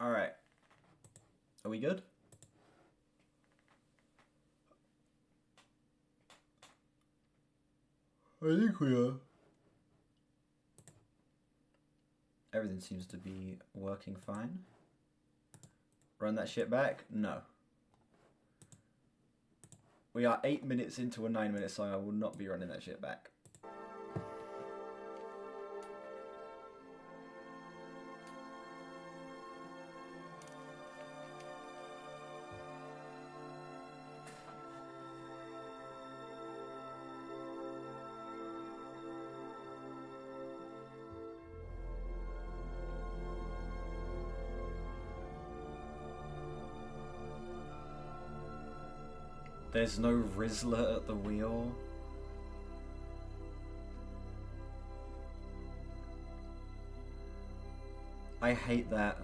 Alright. Are we good? I think we are. Everything seems to be working fine. Run that shit back? No. We are 8 minutes into a 9-minute song. I will not be running that shit back. There's no Rizzler at the wheel. I hate that.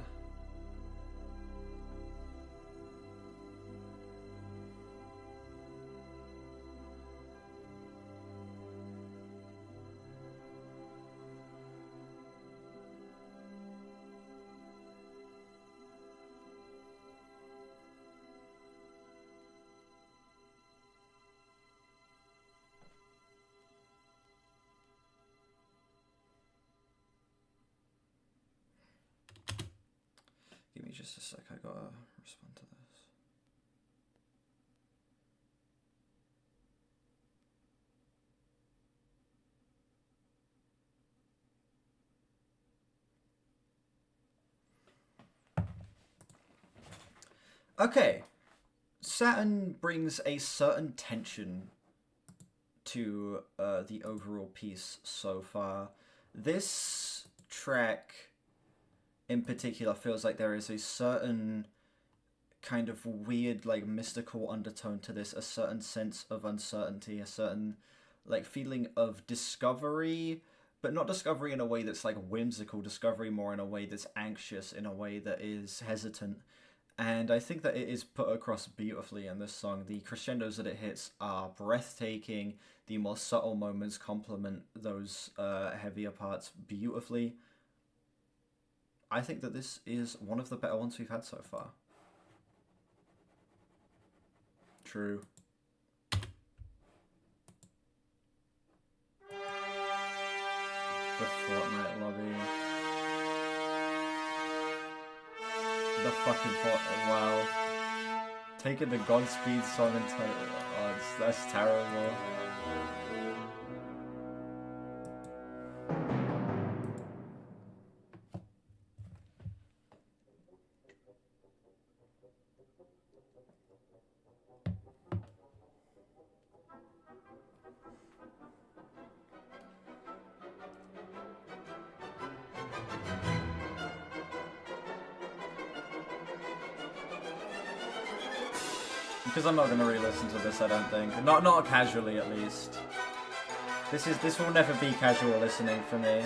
Give me just a sec, I gotta respond to this. Okay. Saturn brings a certain tension to the overall piece so far. This track in particular feels like there is a certain kind of weird, like, mystical undertone to this, a certain sense of uncertainty, a certain, like, feeling of discovery, but not discovery in a way that's, like, whimsical, discovery more in a way that's anxious, in a way that is hesitant. And I think that it is put across beautifully in this song. The crescendos that it hits are breathtaking. The more subtle moments complement those heavier parts beautifully. I think that this is one of the better ones we've had so far. True. The Fortnite lobby. The fucking Fortnite. Wow. Taking the Godspeed song and oh, that's terrible. Because I'm not gonna re-listen to this, I don't think. Not casually, at least. This will never be casual listening for me.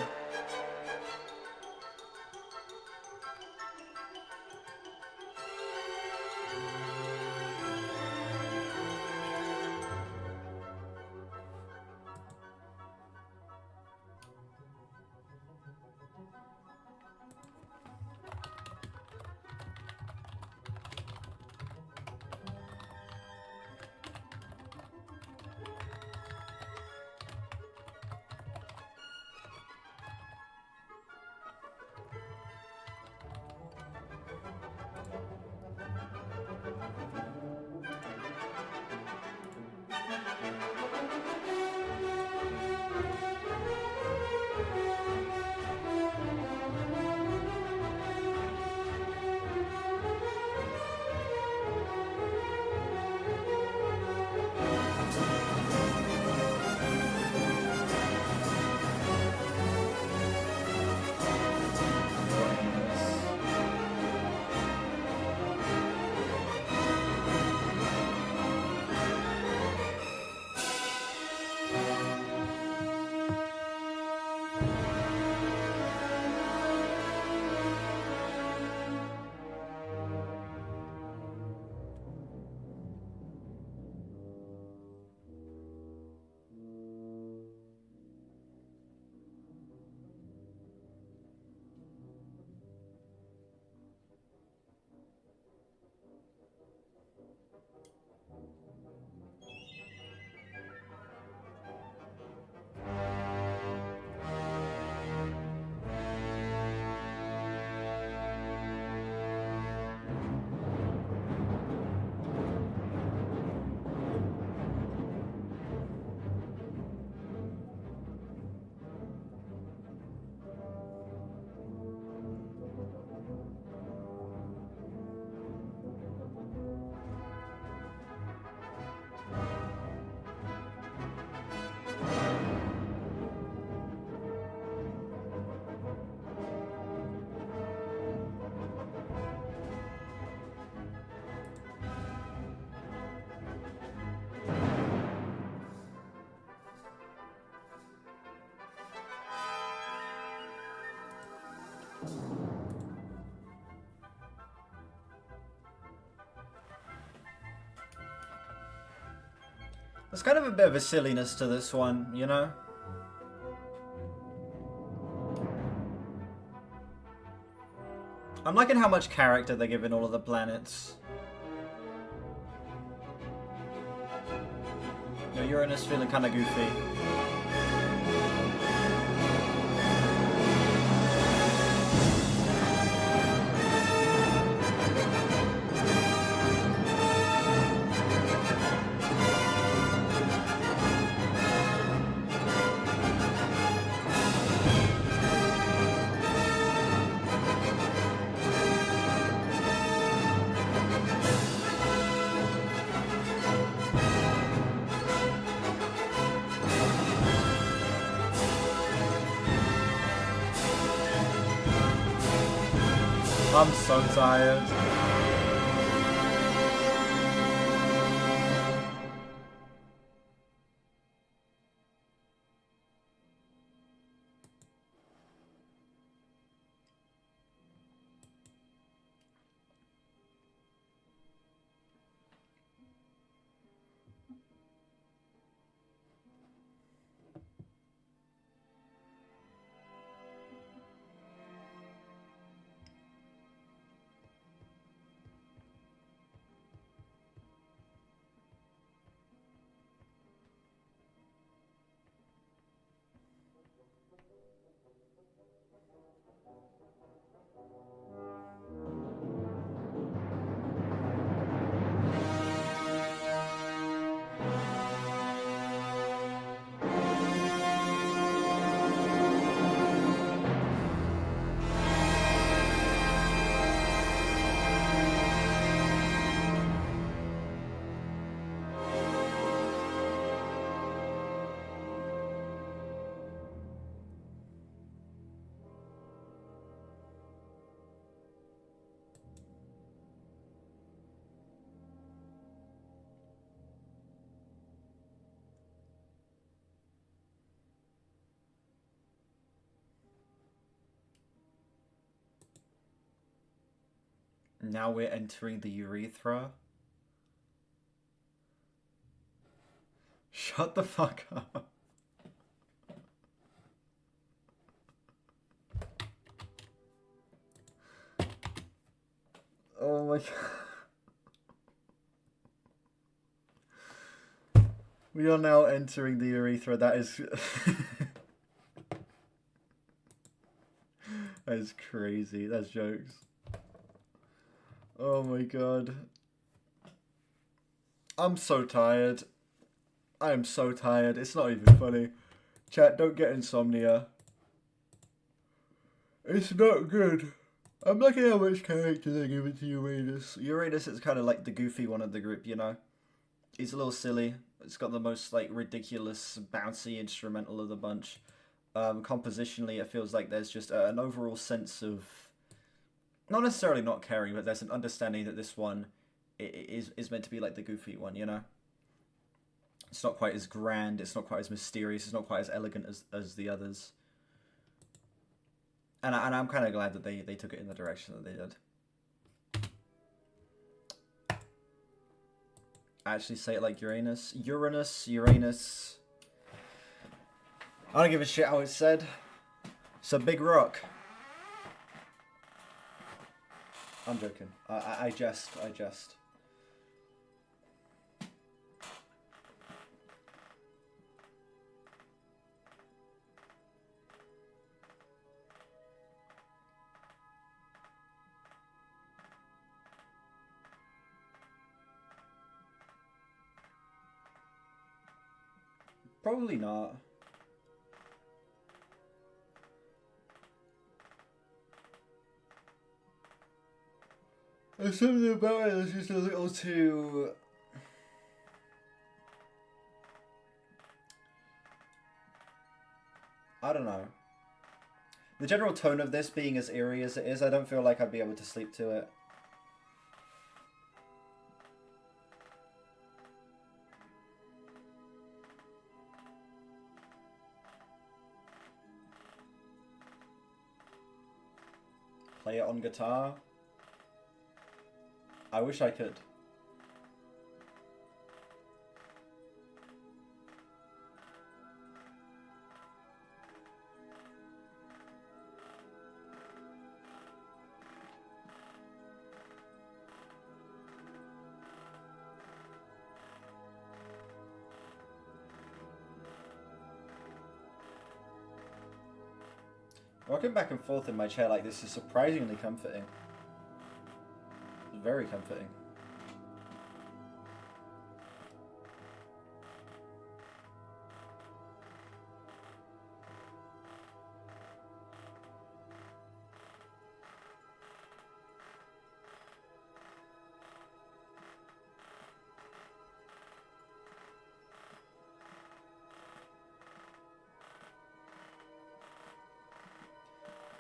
There's kind of a bit of a silliness to this one, you know? I'm liking how much character they're giving all of the planets. You know, Uranus feeling kind of goofy. I'm so tired. Now we're entering the urethra. Shut the fuck up. Oh my god. We are now entering the urethra. That is... that is crazy. That's jokes. Oh my god. I'm so tired. I am so tired. It's not even funny. Chat, don't get insomnia. It's not good. I'm liking how much character they give it to Uranus. Uranus is kind of like the goofy one of the group, you know? He's a little silly. It's got the most, like, ridiculous, bouncy instrumental of the bunch. Compositionally, it feels like there's just an overall sense of... not necessarily not caring, but there's an understanding that this one is meant to be like the goofy one, you know? It's not quite as grand, it's not quite as mysterious, it's not quite as elegant as the others. And I'm kind of glad that they took it in the direction that they did. I actually say it like Uranus. Uranus, Uranus. I don't give a shit how it's said. It's a big rock. I'm joking. I jest. Probably not. There's something about it that's just a little too... I don't know. The general tone of this being as eerie as it is, I don't feel like I'd be able to sleep to it. Play it on guitar? I wish I could. Rocking back and forth in my chair like this is surprisingly comforting. Very comforting.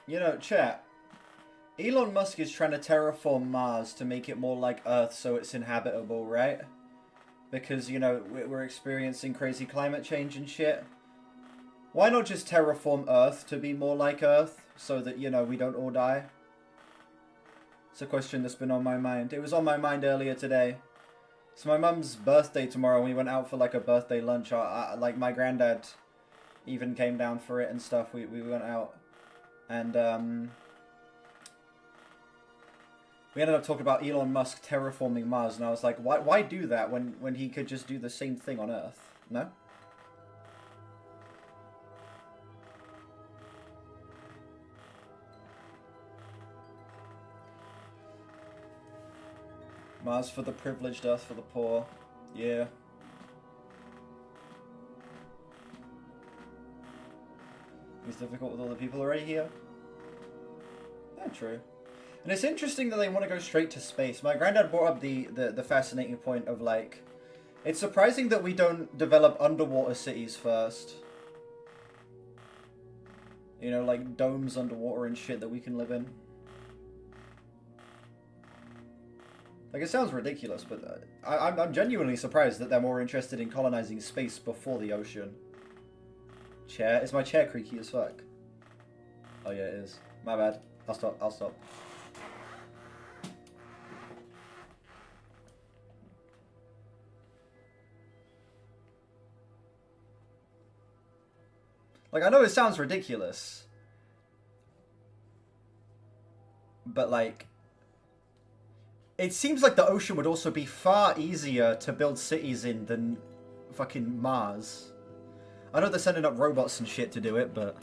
You know, chat, Elon Musk is trying to terraform Mars to make it more like Earth so it's inhabitable, right? Because, you know, we're experiencing crazy climate change and shit. Why not just terraform Earth to be more like Earth so that, you know, we don't all die? It's a question that's been on my mind. It was on my mind earlier today. It's my mum's birthday tomorrow. We went out for like a birthday lunch. Like my granddad even came down for it and stuff. We went out. And we ended up talking about Elon Musk terraforming Mars, and I was like, why do that when he could just do the same thing on Earth? No? Mars for the privileged, Earth for the poor. Yeah. It's difficult with all the people already here. Yeah, true. And it's interesting that they want to go straight to space. My granddad brought up the fascinating point of, like, it's surprising that we don't develop underwater cities first. You know, like domes underwater and shit that we can live in. Like, it sounds ridiculous, but I'm genuinely surprised that they're more interested in colonizing space before the ocean. Chair? Is my chair creaky as fuck? Oh yeah, it is. My bad. I'll stop. Like, I know it sounds ridiculous. But, like, it seems like the ocean would also be far easier to build cities in than fucking Mars. I know they're sending up robots and shit to do it, but...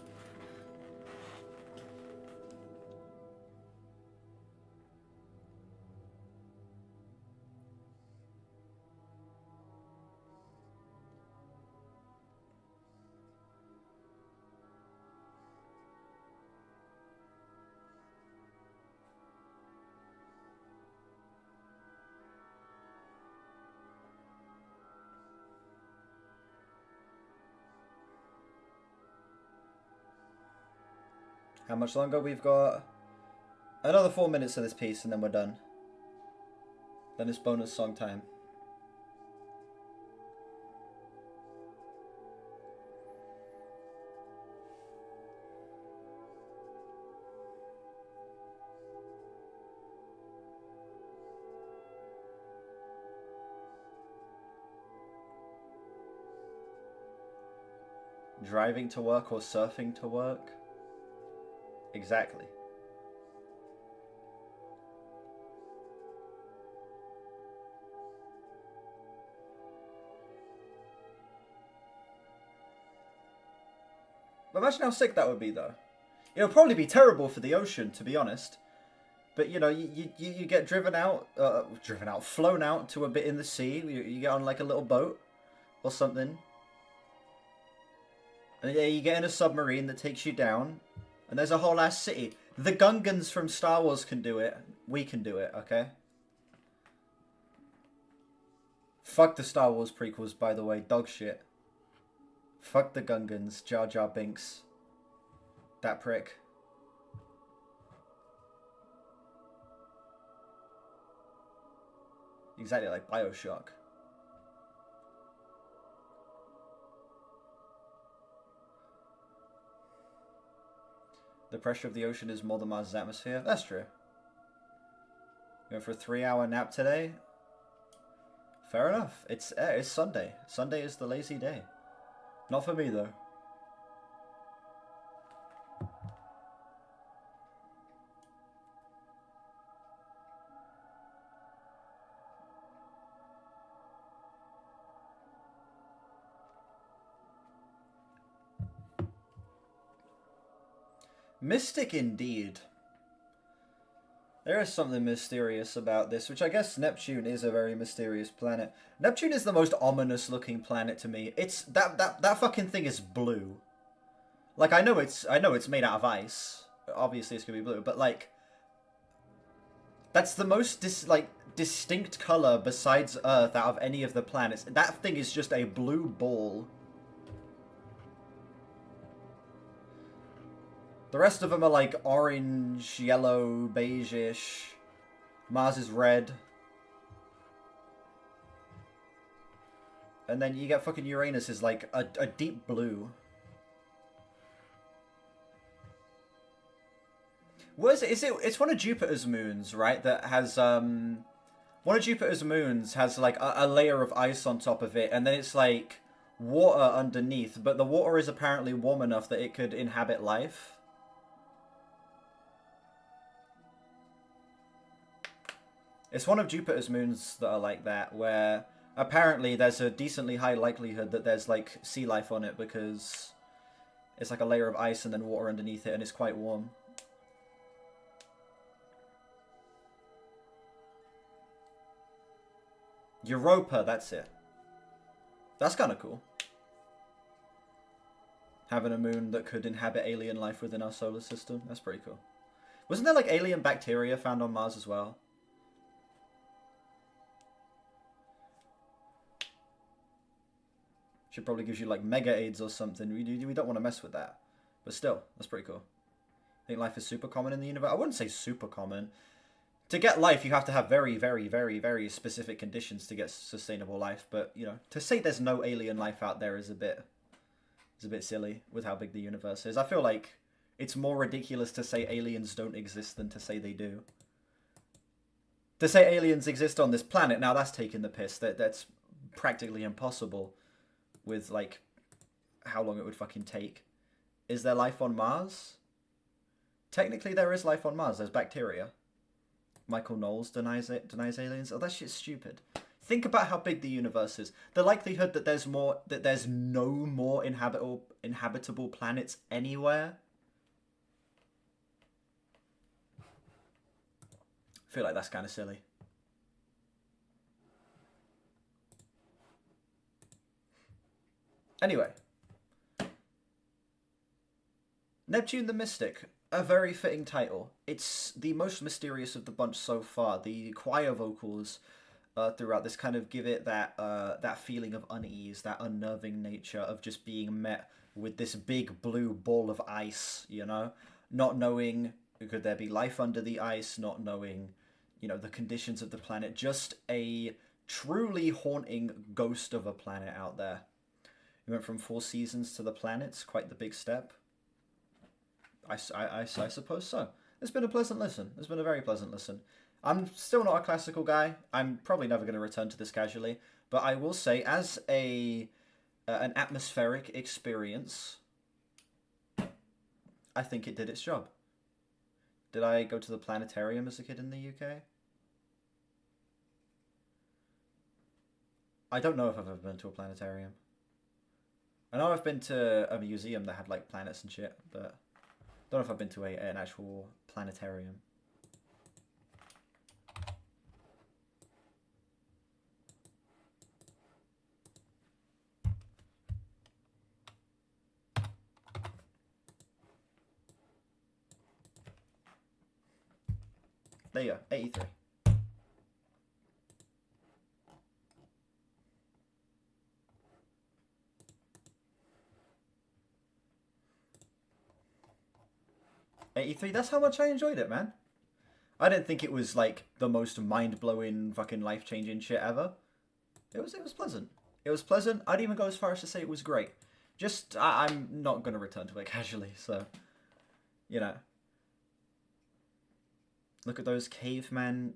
How much longer? We've got another 4 minutes of this piece and then we're done. Then it's bonus song time. Driving to work or surfing to work? Exactly. But imagine how sick that would be, though. It would probably be terrible for the ocean, to be honest. But, you know, you get driven out, flown out to a bit in the sea. You get on, like, a little boat or something. And yeah, you get in a submarine that takes you down. And there's a whole ass city. The Gungans from Star Wars can do it. We can do it, okay? Fuck the Star Wars prequels, by the way. Dog shit. Fuck the Gungans. Jar Jar Binks. That prick. Exactly like Bioshock. The pressure of the ocean is more than Mars' atmosphere. That's true. Going for a 3-hour nap today? Fair enough. It's Sunday. Sunday is the lazy day. Not for me, though. Mystic indeed. There is something mysterious about this, which I guess Neptune is a very mysterious planet. Neptune is the most ominous looking planet to me. It's that fucking thing is blue. Like I know it's made out of ice. Obviously it's gonna be blue, but like that's the most distinct color besides Earth out of any of the planets. That thing is just a blue ball. The rest of them are like orange, yellow, beige-ish. Mars is red. And then you get fucking Uranus is like a deep blue. What is it? It's one of Jupiter's moons, right? That has, one of Jupiter's moons has like a layer of ice on top of it. And then it's like water underneath. But the water is apparently warm enough that it could inhabit life. It's one of Jupiter's moons that are like that, where apparently there's a decently high likelihood that there's like sea life on it because it's like a layer of ice and then water underneath it and it's quite warm. Europa, that's it. That's kind of cool. Having a moon that could inhabit alien life within our solar system. That's pretty cool. Wasn't there like alien bacteria found on Mars as well? Should probably gives you like mega AIDS or something. We don't want to mess with that. But still, that's pretty cool. I think life is super common in the universe. I wouldn't say super common. To get life, you have to have very, very, very, very specific conditions to get sustainable life. But, you know, to say there's no alien life out there is a bit silly with how big the universe is. I feel like it's more ridiculous to say aliens don't exist than to say they do. To say aliens exist on this planet, now that's taking the piss. That's practically impossible. With, like, how long it would fucking take. Is there life on Mars? Technically, there is life on Mars. There's bacteria. Michael Knowles denies aliens. Oh, that shit's stupid. Think about how big the universe is. The likelihood that there's no more inhabitable planets anywhere. I feel like that's kind of silly. Anyway, Neptune the Mystic, a very fitting title. It's the most mysterious of the bunch so far. The choir vocals throughout this kind of give it that that feeling of unease, that unnerving nature of just being met with this big blue ball of ice, you know? Not knowing, could there be life under the ice, not knowing, you know, the conditions of the planet. Just a truly haunting ghost of a planet out there. We went from 4 seasons to the planets, quite the big step. I suppose so. It's been a pleasant listen. It's been a very pleasant listen. I'm still not a classical guy. I'm probably never going to return to this casually. But I will say, as an atmospheric experience, I think it did its job. Did I go to the planetarium as a kid in the UK? I don't know if I've ever been to a planetarium. I know I've been to a museum that had like planets and shit, but I don't know if I've been to an actual planetarium. There you go, 83. That's how much I enjoyed it, man. I didn't think it was like the most mind-blowing, fucking life-changing shit ever. It was pleasant. It was pleasant. I'd even go as far as to say it was great. Just, I'm not going to return to it casually, so, you know. Look at those cavemen.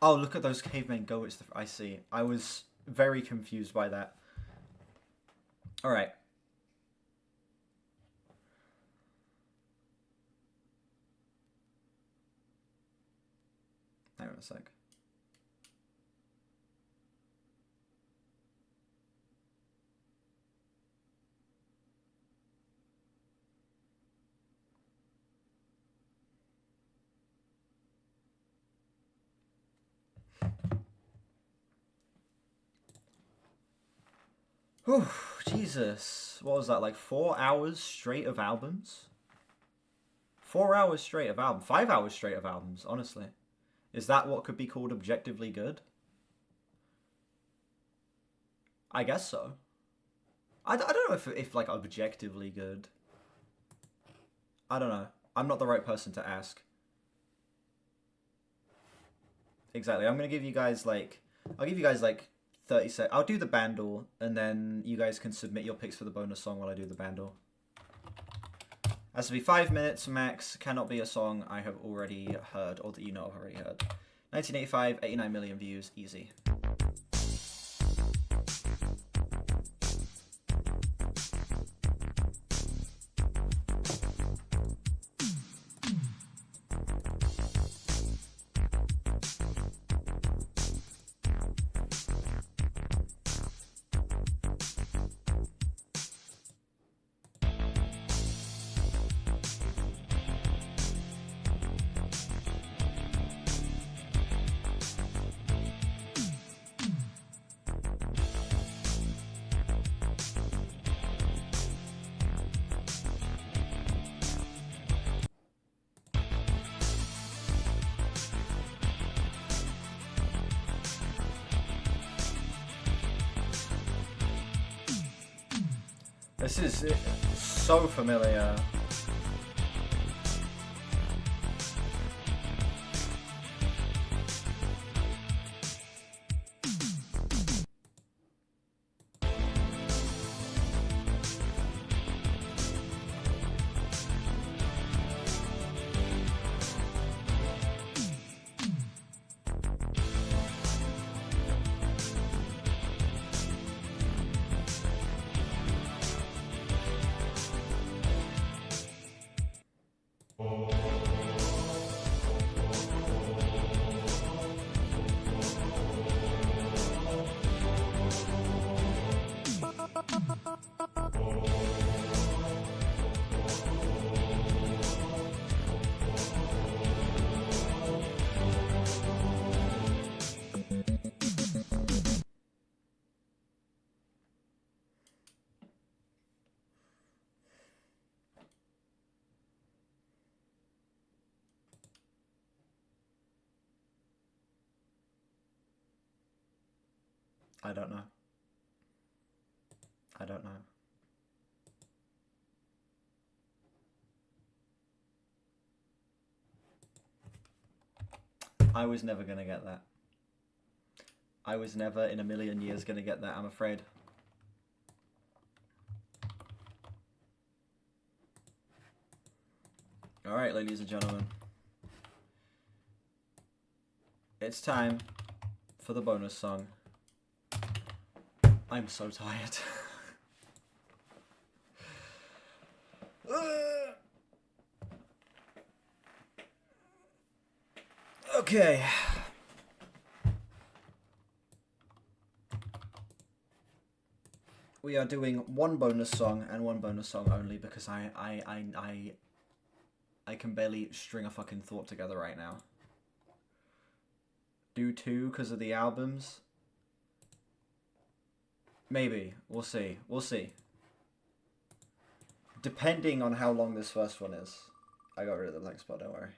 Oh, look at those cavemen go. I see. I was very confused by that. Alright. Hang on a sec. Whew, Jesus. What was that, like 4 hours straight of albums? 4 hours straight of albums. 5 hours straight of albums, honestly. Is that what could be called objectively good? I guess so. I don't know if like objectively good. I don't know. I'm not the right person to ask. Exactly. I'm gonna give you guys like, I'll give you guys like 30 seconds. I'll do the bandle, and then you guys can submit your picks for the bonus song while I do the bandle. Has to be 5 minutes max. Cannot be a song I have already heard or that you know I've already heard. 1985, 89 million views, easy. This is so familiar. I don't know. I don't know. I was never gonna get that. I was never in a million years gonna get that, I'm afraid. Alright, ladies and gentlemen. It's time for the bonus song. I'm so tired. Okay. We are doing one bonus song and one bonus song only because I can barely string a fucking thought together right now. Do 2 because of the albums? Maybe. We'll see. We'll see. Depending on how long this first one is. I got rid of the blank spot, don't worry.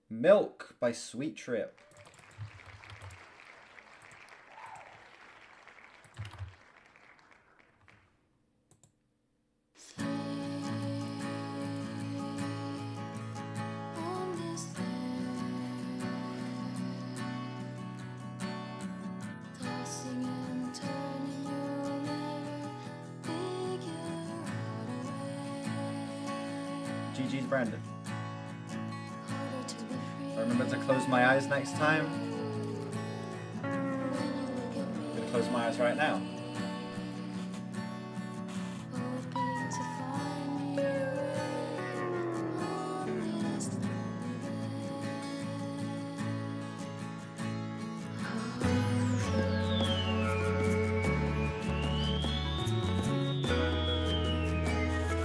Milk by Sweet Trip. GG's Brandon. Remember to close my eyes next time. I'm gonna close my eyes right now.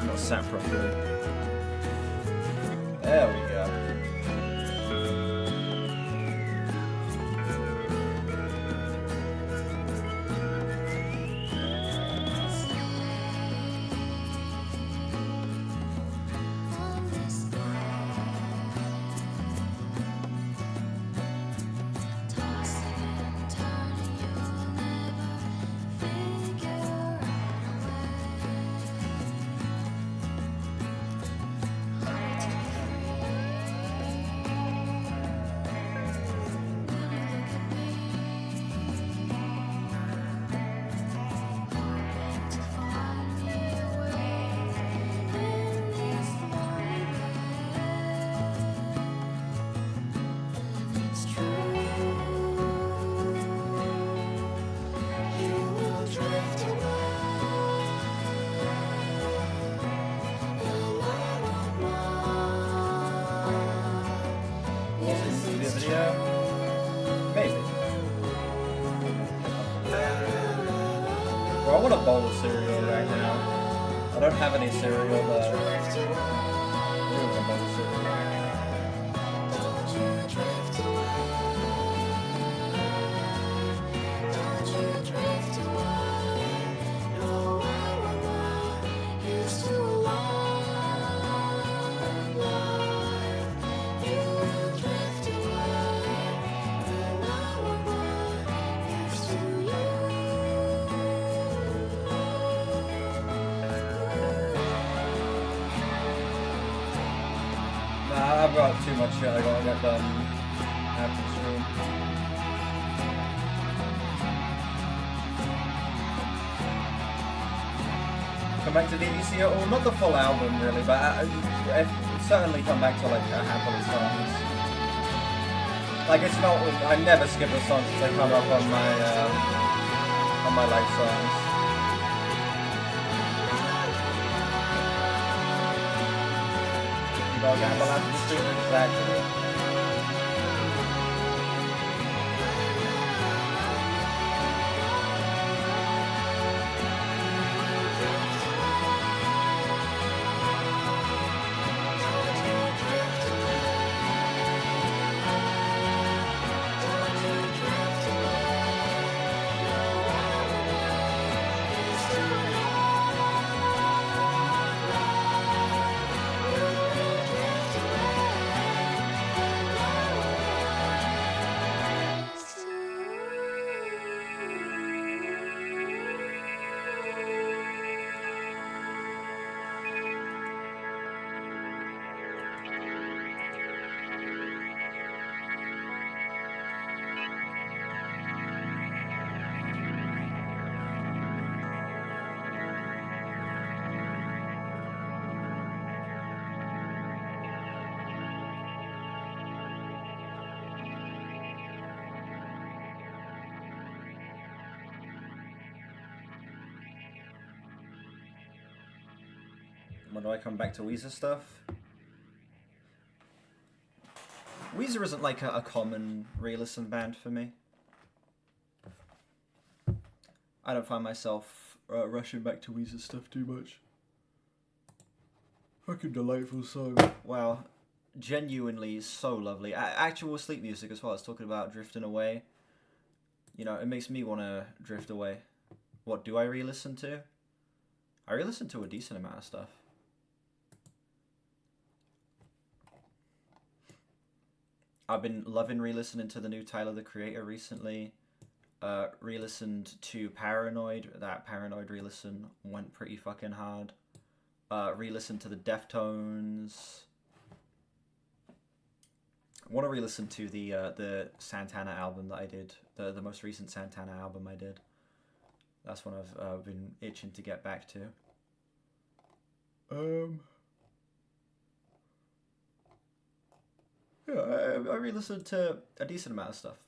I'm not sat properly. There we go. want a bowl of cereal right now. I don't have any cereal though. I really want a bowl of cereal. I've got too much shit I gotta get done after the stream. Come back to DVC, or not the full album really, but I've certainly come back to like a handful of songs. Like it's not, I never skip a song since they come up on my live songs. Gamble after the stream, exactly. When do I come back to Weezer stuff? Weezer isn't like a common re-listen band for me. I don't find myself rushing back to Weezer stuff too much. Fucking delightful song. Wow. Genuinely so lovely. Actual sleep music as well. It's talking about drifting away. You know, it makes me want to drift away. What do I re-listen to? I re-listen to a decent amount of stuff. I've been loving re-listening to the new Tyler, the Creator recently. Re-listened to Paranoid. That Paranoid re-listen went pretty fucking hard. Re-listened to the Deftones. I want to re-listen to the Santana album that I did. The most recent Santana album I did. That's one I've been itching to get back to. Yeah, I re-listened to a decent amount of stuff.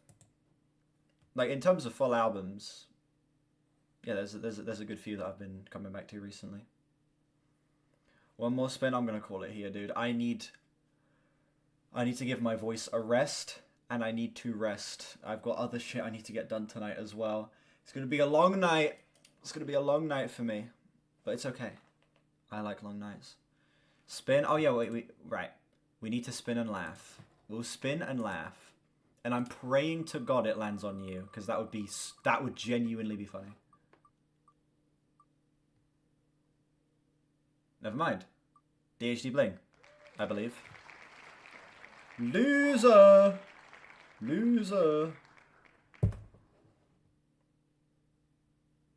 Like in terms of full albums, yeah, there's a good few that I've been coming back to recently. One more spin, I'm gonna call it here, dude. I need to give my voice a rest, and I need to rest. I've got other shit I need to get done tonight as well. It's gonna be a long night. It's gonna be a long night for me, but it's okay. I like long nights. Spin. Oh yeah, right. We need to spin and laugh. We'll spin and laugh, and I'm praying to God it lands on you, because that would genuinely be funny. Never mind. DHD Bling, I believe. Loser! Loser!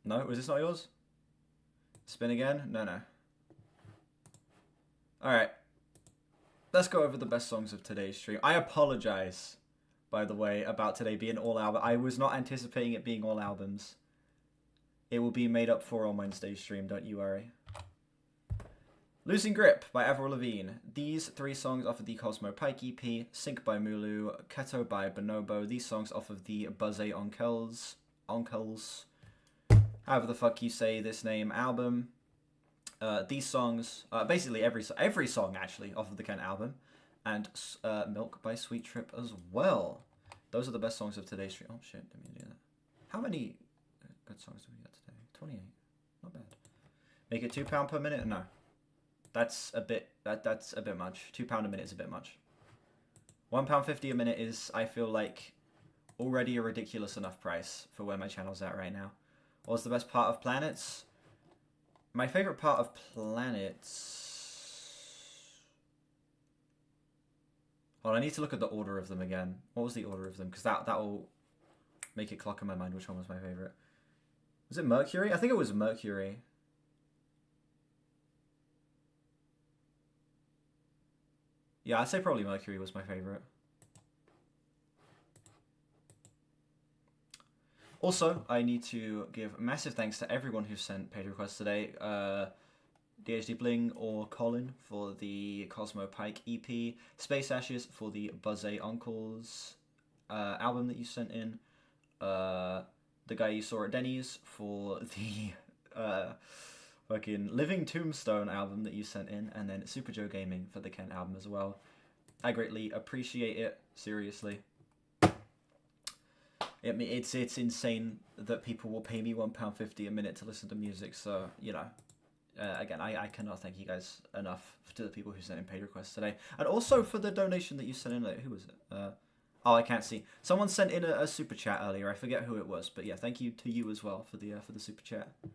No, was this not yours? Spin again? No. Alright. Let's go over the best songs of today's stream. I apologize, by the way, about today being all album. I was not anticipating it being all albums. It will be made up for on Wednesday's stream, don't you worry. Losing Grip by Avril Lavigne. These three songs off of the Cosmo Pike EP. Sync by Mulu. Keto by Bonobo. These songs off of the Buzzy Onkels. However the fuck you say this name album. These songs, basically every song actually off of the Kent album. And Milk by Sweet Trip as well. Those are the best songs of today's stream. Oh shit, didn't mean to do that. How many good songs do we got today? 28. Not bad. Make it £2 per minute? No. That's a bit that's a bit much. £2 a minute is a bit much. £1.50 a minute is, I feel like, already a ridiculous enough price for where my channel's at right now. What's the best part of planets? My favorite part of planets... Well, I need to look at the order of them again. What was the order of them? Because that will make it clock in my mind which one was my favorite. Was it Mercury? I think it was Mercury. Yeah, I'd say probably Mercury was my favorite. Also, I need to give massive thanks to everyone who sent page requests today. DHD Bling or Colin for the Cosmo Pike EP. Space Ashes for the Buzz-A Uncles album that you sent in. The guy you saw at Denny's for the fucking Living Tombstone album that you sent in. And then Super Joe Gaming for the Kent album as well. I greatly appreciate it, seriously. It's insane that people will pay me £1.50 a minute to listen to music, so, you know, again, I cannot thank you guys enough to the people who sent in paid requests today. And also for the donation that you sent in, who was it? Oh, I can't see. Someone sent in a super chat earlier, I forget who it was, but yeah, thank you to you as well for the super chat. You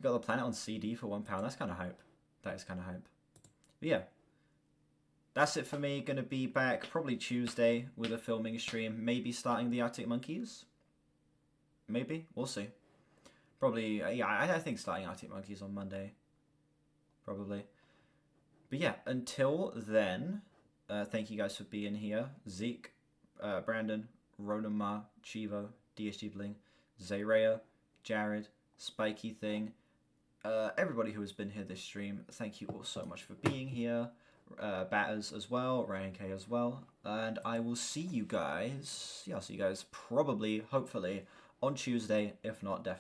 got The Planet on CD for £1, that's kind of hype. That is kind of hype. But yeah. That's it for me. Gonna be back probably Tuesday with a filming stream. Maybe starting the Arctic Monkeys. Maybe. We'll see. Probably, yeah, I think starting Arctic Monkeys on Monday. Probably. But yeah, until then, thank you guys for being here. Zeke, Brandon, Ronama, Chivo, DHD Bling, Zayreya, Jared, Spiky Thing, everybody who has been here this stream, thank you all so much for being here. Batters as well, Ryan K as well, and I will see you guys, yeah, I'll see you guys probably, hopefully, on Tuesday, if not definitely.